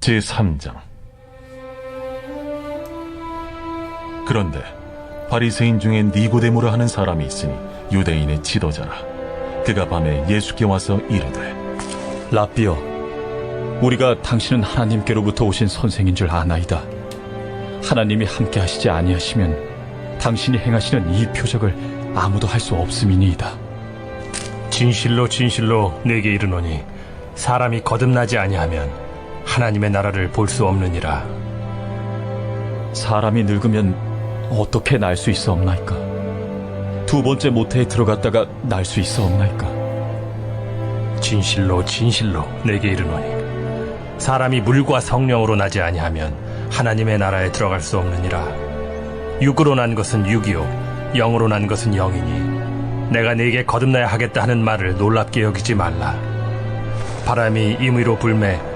제3장. 그런데 바리새인 중에 니고데모라 하는 사람이 있으니 유대인의 지도자라. 그가 밤에 예수께 와서 이르되, 랍비여, 우리가 당신은 하나님께로부터 오신 선생인 줄 아나이다. 하나님이 함께 하시지 아니하시면 당신이 행하시는 이 표적을 아무도 할 수 없음이니이다. 진실로 진실로 내게 이르노니 사람이 거듭나지 아니하면 하나님의 나라를 볼 수 없느니라. 사람이 늙으면 어떻게 날 수 있어 없나이까? 두 번째 모태에 들어갔다가 날 수 있어 없나이까? 진실로 진실로 내게 이르노니 사람이 물과 성령으로 나지 아니하면 하나님의 나라에 들어갈 수 없느니라. 육으로 난 것은 육이요 영으로 난 것은 영이니 내가 네게 거듭나야 하겠다 하는 말을 놀랍게 여기지 말라. 바람이 임의로 불매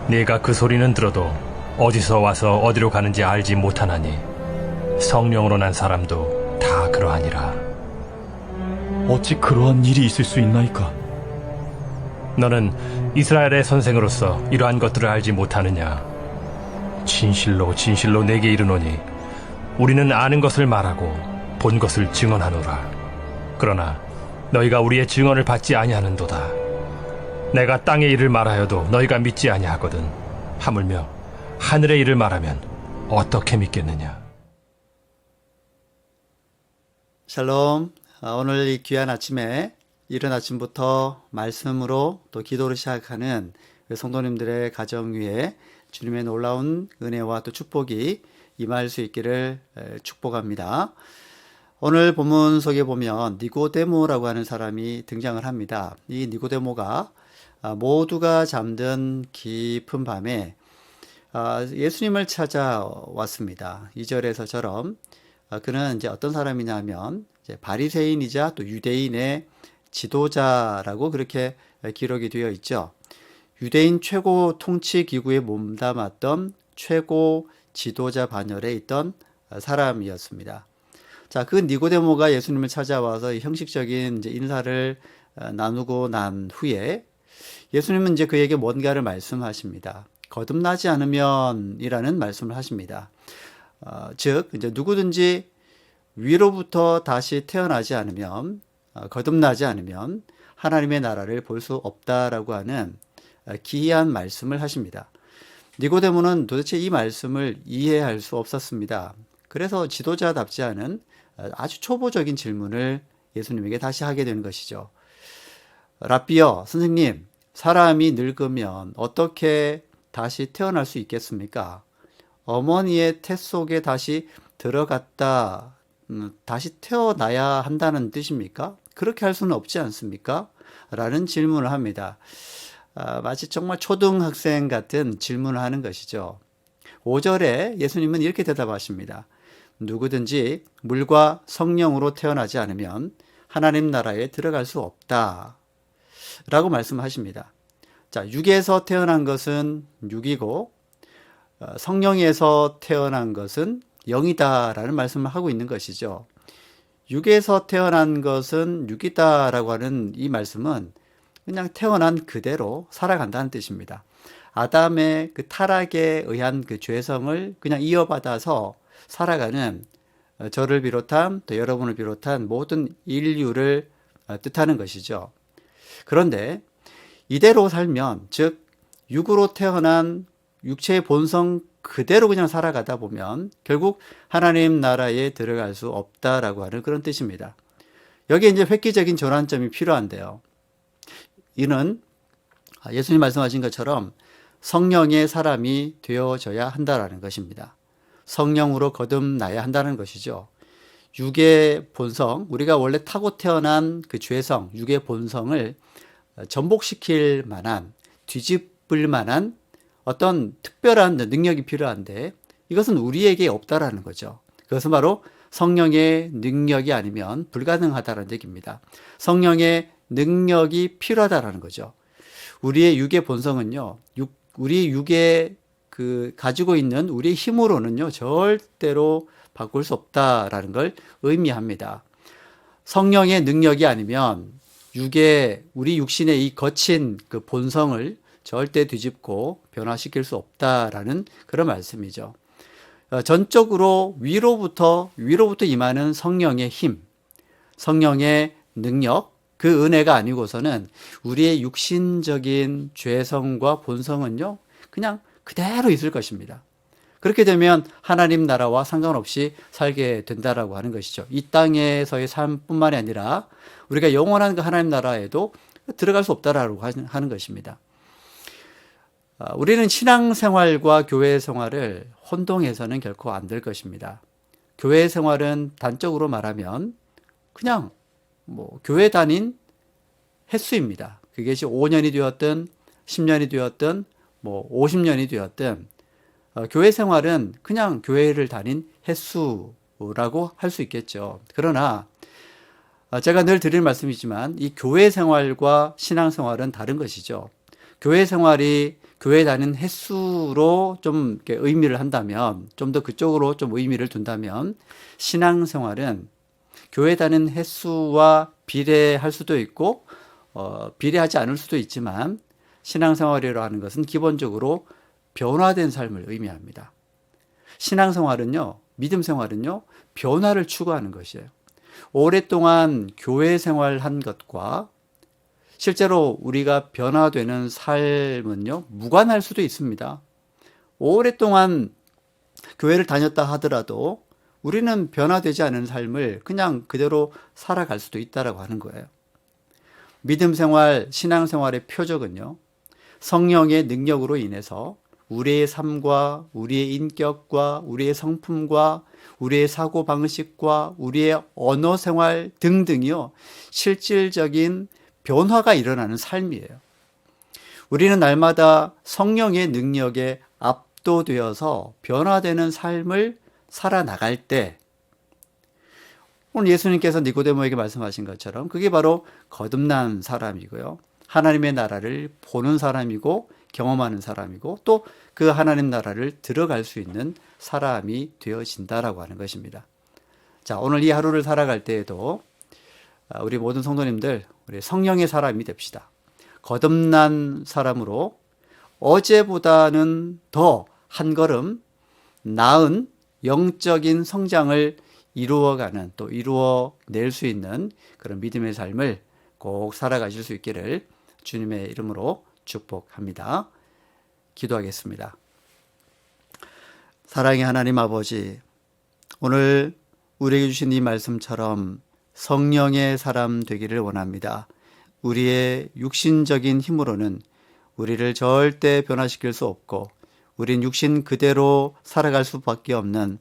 네가 그 소리는 들어도 어디서 와서 어디로 가는지 알지 못하나니 성령으로 난 사람도 다 그러하니라. 어찌 그러한 일이 있을 수 있나이까? 너는 이스라엘의 선생으로서 이러한 것들을 알지 못하느냐? 진실로 진실로 내게 이르노니 우리는 아는 것을 말하고 본 것을 증언하노라. 그러나 너희가 우리의 증언을 받지 아니하는도다. 내가 땅의 일을 말하여도 너희가 믿지 아니하거든. 하물며 하늘의 일을 말하면 어떻게 믿겠느냐? 샬롬. 오늘 이 귀한 아침에 이른 아침부터 말씀으로 또 기도를 시작하는 성도님들의 가정 위에 주님의 놀라운 은혜와 또 축복이 임할 수 있기를 축복합니다. 오늘 본문 속에 보면 니고데모라고 하는 사람이 등장을 합니다. 이 니고데모가 모두가 잠든 깊은 밤에 예수님을 찾아왔습니다. 2절에서처럼 그는 이제 어떤 사람이냐면 이제 바리새인이자 또 유대인의 지도자라고 그렇게 기록이 되어 있죠. 유대인 최고 통치 기구에 몸담았던 최고 지도자 반열에 있던 사람이었습니다. 자, 그 니고데모가 예수님을 찾아와서 형식적인 이제 인사를 나누고 난 후에 예수님은 이제 그에게 뭔가를 말씀하십니다. 거듭나지 않으면이라는 말씀을 하십니다. 즉 이제 누구든지 위로부터 다시 태어나지 않으면 거듭나지 않으면 하나님의 나라를 볼 수 없다라고 하는 기이한 말씀을 하십니다. 니고데모는 도대체 이 말씀을 이해할 수 없었습니다. 그래서 지도자답지 않은 아주 초보적인 질문을 예수님에게 다시 하게 되는 것이죠. 랍비여, 선생님, 사람이 늙으면 어떻게 다시 태어날 수 있겠습니까? 어머니의 태 속에 다시 들어갔다 다시 태어나야 한다는 뜻입니까? 그렇게 할 수는 없지 않습니까? 라는 질문을 합니다. 마치 정말 초등학생 같은 질문을 하는 것이죠. 5절에 예수님은 이렇게 대답하십니다. 누구든지 물과 성령으로 태어나지 않으면 하나님 나라에 들어갈 수 없다 라고 말씀하십니다. 자, 육에서 태어난 것은 육이고 성령에서 태어난 것은 영이다라는 말씀을 하고 있는 것이죠. 육에서 태어난 것은 육이다라고 하는 이 말씀은 그냥 태어난 그대로 살아간다는 뜻입니다. 아담의 그 타락에 의한 그 죄성을 그냥 이어받아서 살아가는 저를 비롯한 또 여러분을 비롯한 모든 인류를 뜻하는 것이죠. 그런데 이대로 살면 즉 육으로 태어난 육체의 본성 그대로 그냥 살아가다 보면 결국 하나님 나라에 들어갈 수 없다라고 하는 그런 뜻입니다. 여기에 이제 획기적인 전환점이 필요한데요. 이는 예수님 말씀하신 것처럼 성령의 사람이 되어져야 한다라는 것입니다. 성령으로 거듭나야 한다는 것이죠. 육의 본성, 우리가 원래 타고 태어난 그 죄성, 육의 본성을 전복시킬 만한, 뒤집을 만한 어떤 특별한 능력이 필요한데 이것은 우리에게 없다라는 거죠. 그것은 바로 성령의 능력이 아니면 불가능하다는 얘기입니다. 성령의 능력이 필요하다라는 거죠. 우리의 육의 본성은요, 우리 육의 가지고 있는 우리의 힘으로는요, 절대로 바꿀 수 없다라는 걸 의미합니다. 성령의 능력이 아니면 우리 육신의 이 거친 그 본성을 절대 뒤집고 변화시킬 수 없다라는 그런 말씀이죠. 전적으로 위로부터 임하는 성령의 힘, 성령의 능력, 그 은혜가 아니고서는 우리의 육신적인 죄성과 본성은요, 그냥 그대로 있을 것입니다. 그렇게 되면 하나님 나라와 상관없이 살게 된다라고 하는 것이죠. 이 땅에서의 삶뿐만이 아니라 우리가 영원한 그 하나님 나라에도 들어갈 수 없다라고 하는 것입니다. 우리는 신앙생활과 교회 생활을 혼동해서는 결코 안 될 것입니다. 교회 생활은 단적으로 말하면 그냥 교회 다닌 횟수입니다. 그것이 5년이 되었든 10년이 되었든 50년이 되었든 교회 생활은 그냥 교회를 다닌 횟수라고 할 수 있겠죠. 그러나 제가 늘 드리는 말씀이지만 이 교회 생활과 신앙 생활은 다른 것이죠. 교회 생활이 교회 다닌 횟수로 좀 이렇게 의미를 한다면, 좀 더 그쪽으로 좀 의미를 둔다면, 신앙 생활은 교회 다닌 횟수와 비례할 수도 있고 비례하지 않을 수도 있지만, 신앙생활이라고 하는 것은 기본적으로 변화된 삶을 의미합니다. 신앙생활은요, 믿음생활은요, 변화를 추구하는 것이에요. 오랫동안 교회 생활한 것과 실제로 우리가 변화되는 삶은요, 무관할 수도 있습니다. 오랫동안 교회를 다녔다 하더라도 우리는 변화되지 않은 삶을 그냥 그대로 살아갈 수도 있다라고 하는 거예요. 믿음 생활, 신앙 생활의 표적은요, 성령의 능력으로 인해서 우리의 삶과 우리의 인격과 우리의 성품과 우리의 사고 방식과 우리의 언어 생활 등등이요, 실질적인 변화가 일어나는 삶이에요. 우리는 날마다 성령의 능력에 압도되어서 변화되는 삶을 살아나갈 때, 오늘 예수님께서 니고데모에게 말씀하신 것처럼 그게 바로 거듭난 사람이고요, 하나님의 나라를 보는 사람이고 경험하는 사람이고 또 그 하나님 나라를 들어갈 수 있는 사람이 되어진다라고 하는 것입니다. 자, 오늘 이 하루를 살아갈 때에도 우리 모든 성도님들, 우리 성령의 사람이 됩시다. 거듭난 사람으로 어제보다는 더 한 걸음 나은 영적인 성장을 이루어가는, 또 이루어낼 수 있는 그런 믿음의 삶을 꼭 살아가실 수 있기를 주님의 이름으로 축복합니다. 기도하겠습니다. 사랑의 하나님 아버지, 오늘 우리에게 주신 이 말씀처럼 성령의 사람 되기를 원합니다. 우리의 육신적인 힘으로는 우리를 절대 변화시킬 수 없고 우린 육신 그대로 살아갈 수밖에 없는,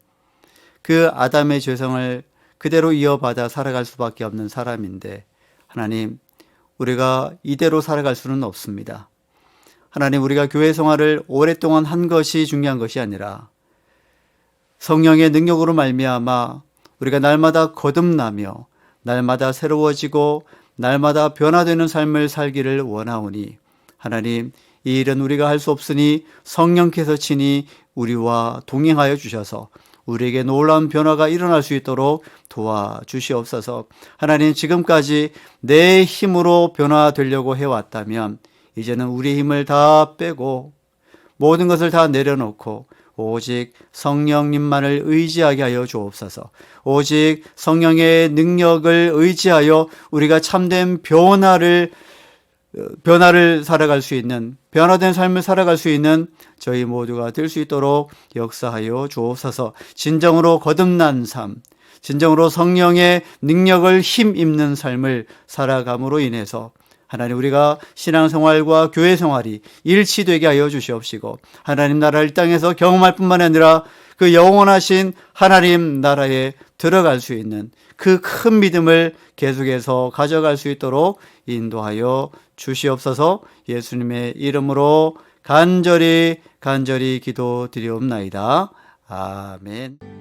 그 아담의 죄성을 그대로 이어받아 살아갈 수밖에 없는 사람인데, 하나님, 우리가 이대로 살아갈 수는 없습니다. 하나님, 우리가 교회 생활을 오랫동안 한 것이 중요한 것이 아니라 성령의 능력으로 말미암아 우리가 날마다 거듭나며 날마다 새로워지고 날마다 변화되는 삶을 살기를 원하오니, 하나님, 이 일은 우리가 할 수 없으니 성령께서 친히 우리와 동행하여 주셔서 우리에게 놀라운 변화가 일어날 수 있도록 도와주시옵소서. 하나님, 지금까지 내 힘으로 변화되려고 해왔다면 이제는 우리의 힘을 다 빼고 모든 것을 다 내려놓고 오직 성령님만을 의지하게 하여 주옵소서. 오직 성령의 능력을 의지하여 우리가 참된 변화를 살아갈 수 있는, 변화된 삶을 살아갈 수 있는 저희 모두가 될 수 있도록 역사하여 주옵소서. 진정으로 거듭난 삶, 진정으로 성령의 능력을 힘입는 삶을 살아감으로 인해서 하나님, 우리가 신앙생활과 교회 생활이 일치되게 하여 주시옵시고, 하나님 나라를 이 땅에서 경험할 뿐만 아니라 그 영원하신 하나님 나라에 들어갈 수 있는 그 큰 믿음을 계속해서 가져갈 수 있도록 인도하여 주시옵소서. 예수님의 이름으로 간절히 기도드리옵나이다. 아멘.